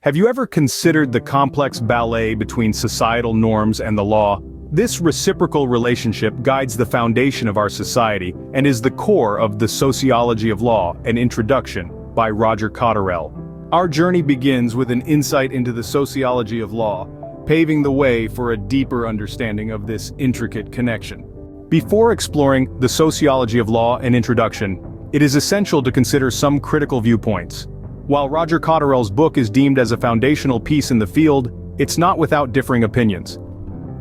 Have you ever considered the complex ballet between societal norms and the law? This reciprocal relationship guides the foundation of our society and is the core of the Sociology of Law, an Introduction, by Roger Cotterrell. Our journey begins with an insight into the sociology of law, paving the way for a deeper understanding of this intricate connection. Before exploring the sociology of law, an introduction, it is essential to consider some critical viewpoints. While Roger Cotterell's book is deemed as a foundational piece in the field, it's not without differing opinions.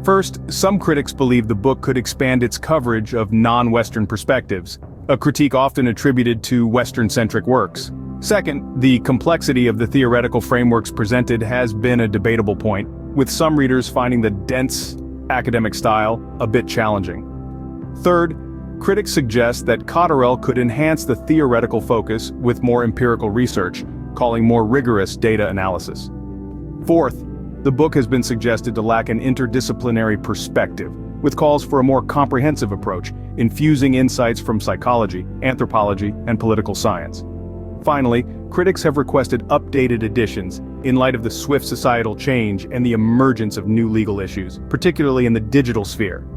First, some critics believe the book could expand its coverage of non-Western perspectives, a critique often attributed to Western-centric works. Second, the complexity of the theoretical frameworks presented has been a debatable point, with some readers finding the dense academic style a bit challenging. Third, critics suggest that Cotterrell could enhance the theoretical focus with more empirical research, calling more rigorous data analysis. Fourth, the book has been suggested to lack an interdisciplinary perspective, with calls for a more comprehensive approach, infusing insights from psychology, anthropology, and political science. Finally, critics have requested updated editions in light of the swift societal change and the emergence of new legal issues, particularly in the digital sphere.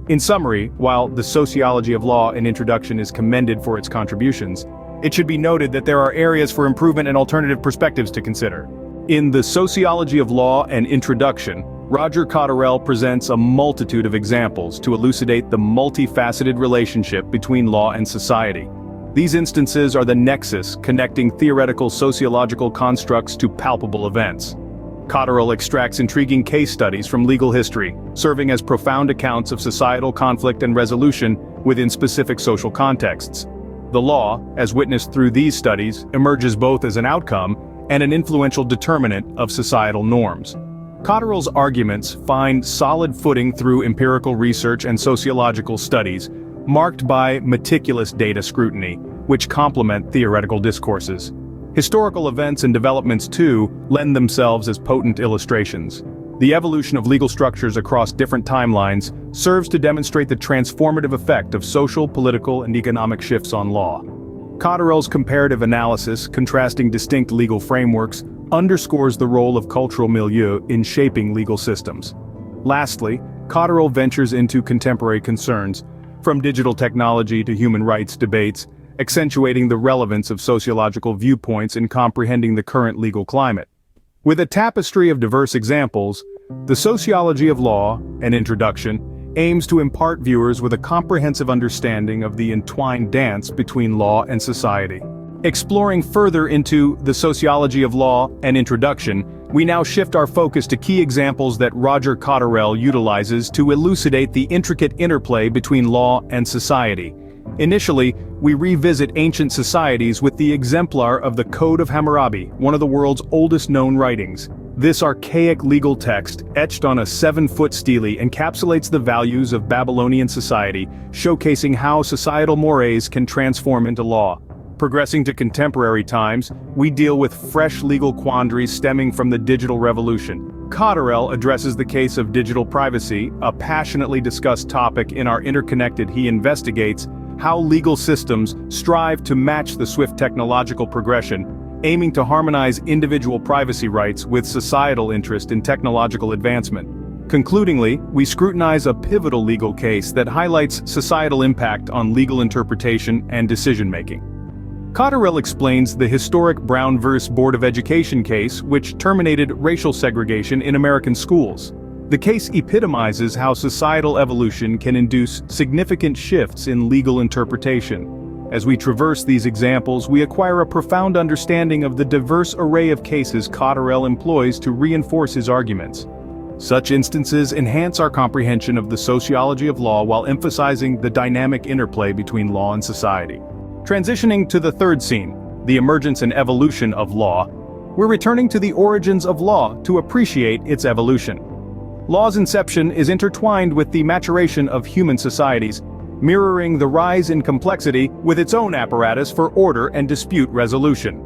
In summary, while the Sociology of Law, an Introduction is commended for its contributions, it should be noted that there are areas for improvement and alternative perspectives to consider. In the Sociology of Law, an Introduction, Roger Cotterrell presents a multitude of examples to elucidate the multifaceted relationship between law and society. These instances are the nexus connecting theoretical sociological constructs to palpable events. Cotterrell extracts intriguing case studies from legal history, serving as profound accounts of societal conflict and resolution within specific social contexts. The law, as witnessed through these studies, emerges both as an outcome and an influential determinant of societal norms. Cotterell's arguments find solid footing through empirical research and sociological studies, marked by meticulous data scrutiny, which complement theoretical discourses. Historical events and developments, too, lend themselves as potent illustrations. The evolution of legal structures across different timelines serves to demonstrate the transformative effect of social, political, and economic shifts on law. Cotterell's comparative analysis, contrasting distinct legal frameworks, underscores the role of cultural milieu in shaping legal systems. Lastly, Cotterrell ventures into contemporary concerns, from digital technology to human rights debates, accentuating the relevance of sociological viewpoints in comprehending the current legal climate. With a tapestry of diverse examples, the Sociology of Law, an Introduction, aims to impart viewers with a comprehensive understanding of the entwined dance between law and society. Exploring further into the Sociology of Law, an Introduction, we now shift our focus to key examples that Roger Cotterrell utilizes to elucidate the intricate interplay between law and society. Initially, we revisit ancient societies with the exemplar of the Code of Hammurabi, one of the world's oldest known writings. This archaic legal text, etched on a 7-foot stele, encapsulates the values of Babylonian society, showcasing how societal mores can transform into law. Progressing to contemporary times, we deal with fresh legal quandaries stemming from the digital revolution. Cotterrell addresses the case of digital privacy, a passionately discussed topic in our Interconnected. He investigates how legal systems strive to match the swift technological progression, aiming to harmonize individual privacy rights with societal interest in technological advancement. Concludingly, we scrutinize a pivotal legal case that highlights societal impact on legal interpretation and decision-making. Cotterrell explains the historic Brown v. Board of Education case, which terminated racial segregation in American schools. The case epitomizes how societal evolution can induce significant shifts in legal interpretation. As we traverse these examples, we acquire a profound understanding of the diverse array of cases Cotterrell employs to reinforce his arguments. Such instances enhance our comprehension of the sociology of law while emphasizing the dynamic interplay between law and society. Transitioning to the third scene, the emergence and evolution of law, we're returning to the origins of law to appreciate its evolution. Law's inception is intertwined with the maturation of human societies, mirroring the rise in complexity with its own apparatus for order and dispute resolution.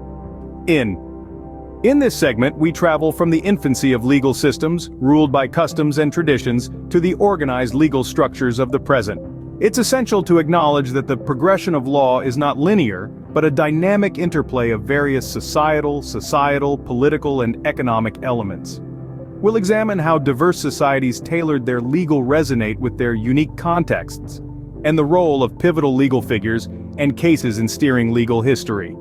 In this segment, we travel from the infancy of legal systems, ruled by customs and traditions, to the organized legal structures of the present. It's essential to acknowledge that the progression of law is not linear, but a dynamic interplay of various societal, political, and economic elements. We'll examine how diverse societies tailored their legal resonate with their unique contexts, and the role of pivotal legal figures and cases in steering legal history.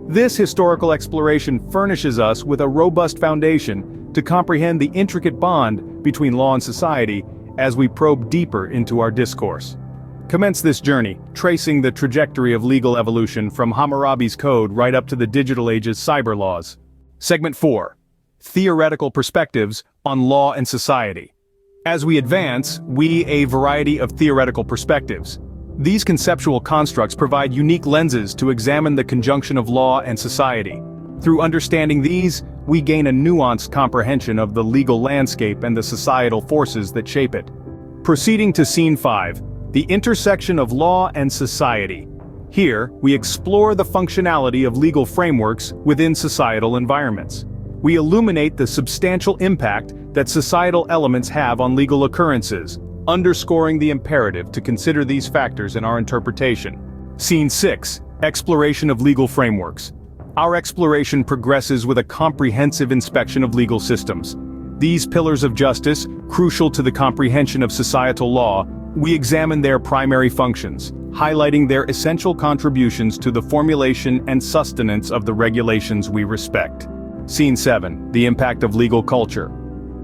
This historical exploration furnishes us with a robust foundation to comprehend the intricate bond between law and society as we probe deeper into our discourse. Commence this journey, tracing the trajectory of legal evolution from Hammurabi's Code right up to the digital age's cyber laws. Segment 4. Theoretical Perspectives on Law and Society. As we advance, a variety of theoretical perspectives. These conceptual constructs provide unique lenses to examine the conjunction of law and society. Through understanding these, we gain a nuanced comprehension of the legal landscape and the societal forces that shape it. Proceeding to Scene 5. The intersection of law and society. Here, we explore the functionality of legal frameworks within societal environments. We illuminate the substantial impact that societal elements have on legal occurrences, underscoring the imperative to consider these factors in our interpretation. Scene 6. Exploration of legal frameworks. Our exploration progresses with a comprehensive inspection of legal systems. These pillars of justice, crucial to the comprehension of societal law, we examine their primary functions, highlighting their essential contributions to the formulation and sustenance of the regulations we respect. Scene 7. The impact of legal culture.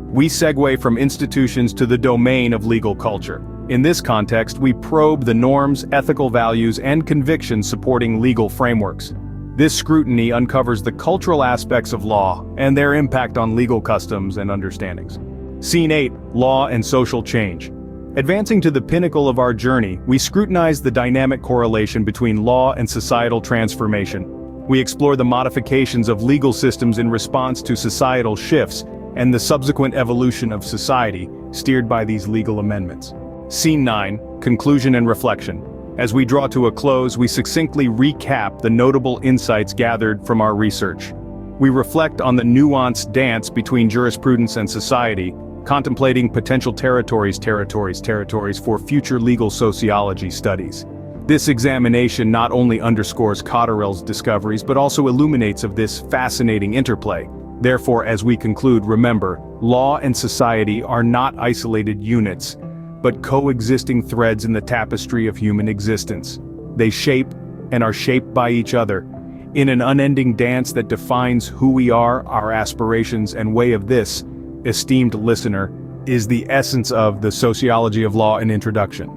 We segue from institutions to the domain of legal culture. In this context, we probe the norms, ethical values, and convictions supporting legal frameworks. This scrutiny uncovers the cultural aspects of law and their impact on legal customs and understandings. Scene 8. Law and social change. Advancing to the pinnacle of our journey, we scrutinize the dynamic correlation between law and societal transformation. We explore the modifications of legal systems in response to societal shifts and the subsequent evolution of society, steered by these legal amendments. Scene 9. Conclusion and reflection. As we draw to a close, we succinctly recap the notable insights gathered from our research. We reflect on the nuanced dance between jurisprudence and society, contemplating potential territories for future legal sociology studies. This examination not only underscores Cotterrell's discoveries but also illuminates of this fascinating interplay. Therefore, as we conclude, remember, law and society are not isolated units, but coexisting threads in the tapestry of human existence. They shape and are shaped by each other, in an unending dance that defines who we are, our aspirations, and way of this, esteemed listener, is the essence of the Sociology of Law and Introduction.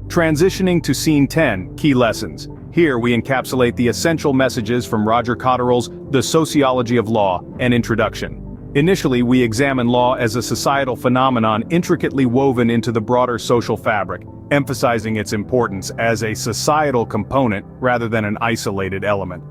Transitioning to Scene 10, Key Lessons. Here we encapsulate the essential messages from Roger Cotterell's The Sociology of Law and Introduction. Initially, we examine law as a societal phenomenon intricately woven into the broader social fabric, emphasizing its importance as a societal component rather than an isolated element.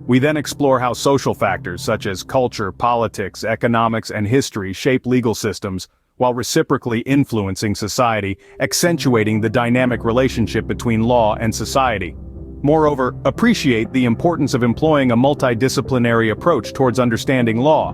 We then explore how social factors such as culture, politics, economics, and history shape legal systems, while reciprocally influencing society, accentuating the dynamic relationship between law and society. Moreover, appreciate the importance of employing a multidisciplinary approach towards understanding law.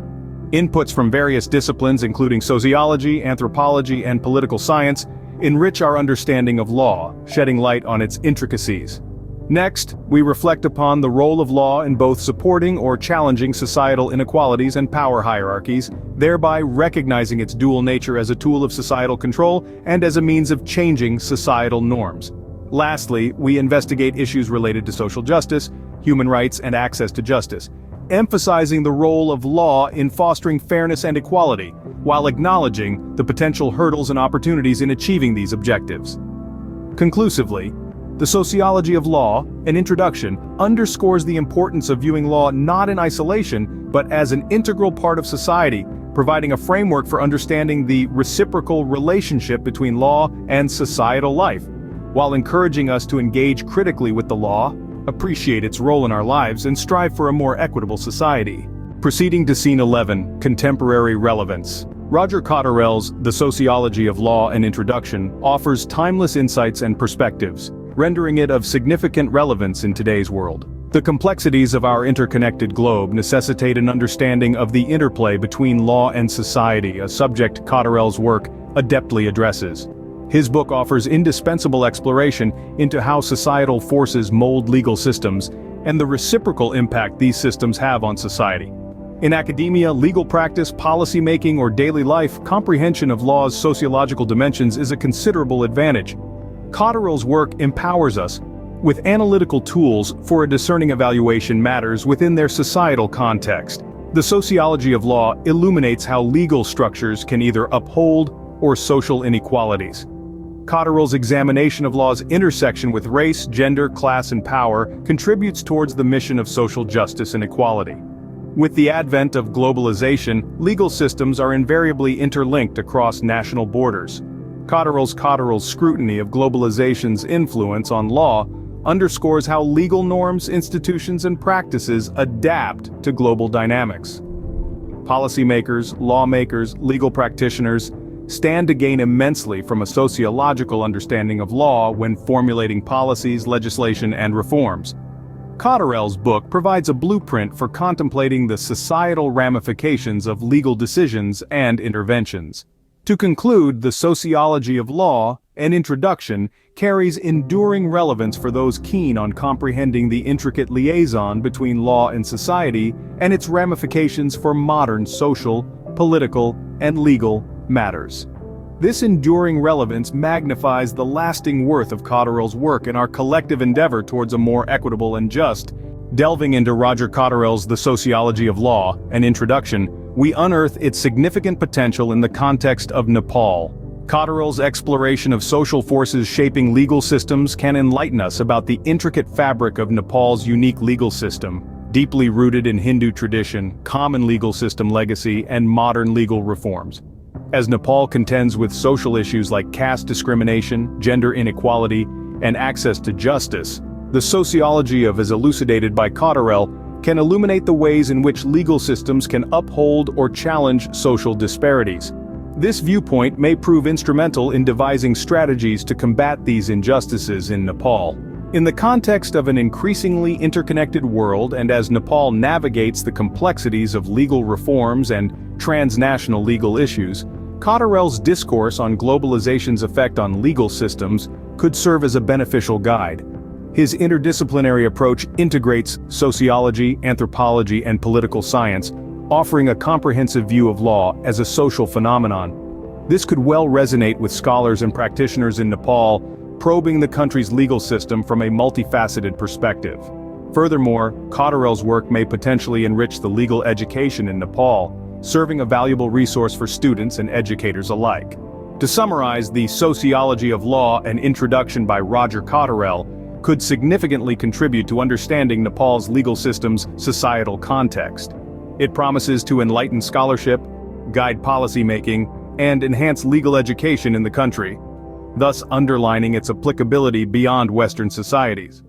Inputs from various disciplines including sociology, anthropology, and political science enrich our understanding of law, shedding light on its intricacies. Next, we reflect upon the role of law in both supporting or challenging societal inequalities and power hierarchies, thereby recognizing its dual nature as a tool of societal control and as a means of changing societal norms. Lastly, we investigate issues related to social justice, human rights, and access to justice, emphasizing the role of law in fostering fairness and equality, while acknowledging the potential hurdles and opportunities in achieving these objectives. Conclusively, The Sociology of Law, an introduction, underscores the importance of viewing law not in isolation, but as an integral part of society, providing a framework for understanding the reciprocal relationship between law and societal life, while encouraging us to engage critically with the law, appreciate its role in our lives, and strive for a more equitable society. Proceeding to Scene 11, Contemporary Relevance. Roger Cotterell's The Sociology of Law and Introduction offers timeless insights and perspectives, rendering it of significant relevance in today's world. The complexities of our interconnected globe necessitate an understanding of the interplay between law and society, a subject Cotterell's work adeptly addresses. His book offers indispensable exploration into how societal forces mold legal systems and the reciprocal impact these systems have on society. In academia, legal practice, policy-making, or daily life, comprehension of law's sociological dimensions is a considerable advantage. Cotterrell's work empowers us with analytical tools for a discerning evaluation matters within their societal context. The sociology of law illuminates how legal structures can either uphold or social inequalities. Cotterrell's examination of law's intersection with race, gender, class, and power contributes towards the mission of social justice and equality. With the advent of globalization, legal systems are invariably interlinked across national borders. Cotterrell's scrutiny of globalization's influence on law underscores how legal norms, institutions, and practices adapt to global dynamics. Policymakers, lawmakers, legal practitioners stand to gain immensely from a sociological understanding of law when formulating policies, legislation, and reforms. Cotterrell's book provides a blueprint for contemplating the societal ramifications of legal decisions and interventions. To conclude, the sociology of law, an introduction, carries enduring relevance for those keen on comprehending the intricate liaison between law and society and its ramifications for modern social, political, and legal matters. This enduring relevance magnifies the lasting worth of Cotterrell's work in our collective endeavor towards a more equitable and just. Delving into Roger Cotterrell's The Sociology of Law, an introduction, we unearth its significant potential in the context of Nepal. Cotterrell's exploration of social forces shaping legal systems can enlighten us about the intricate fabric of Nepal's unique legal system, deeply rooted in Hindu tradition, common legal system legacy, and modern legal reforms. As Nepal contends with social issues like caste discrimination, gender inequality, and access to justice, the sociology of as elucidated by Cotterrell can illuminate the ways in which legal systems can uphold or challenge social disparities. This viewpoint may prove instrumental in devising strategies to combat these injustices in Nepal. In the context of an increasingly interconnected world and as Nepal navigates the complexities of legal reforms and transnational legal issues, Cotterrell's discourse on globalization's effect on legal systems could serve as a beneficial guide. His interdisciplinary approach integrates sociology, anthropology, and political science, offering a comprehensive view of law as a social phenomenon. This could well resonate with scholars and practitioners in Nepal, probing the country's legal system from a multifaceted perspective. Furthermore, Cotterrell's work may potentially enrich the legal education in Nepal, serving a valuable resource for students and educators alike. To summarize, The Sociology of Law, an introduction by Roger Cotterrell, could significantly contribute to understanding Nepal's legal system's societal context. It promises to enlighten scholarship, guide policymaking, and enhance legal education in the country, thus underlining its applicability beyond Western societies.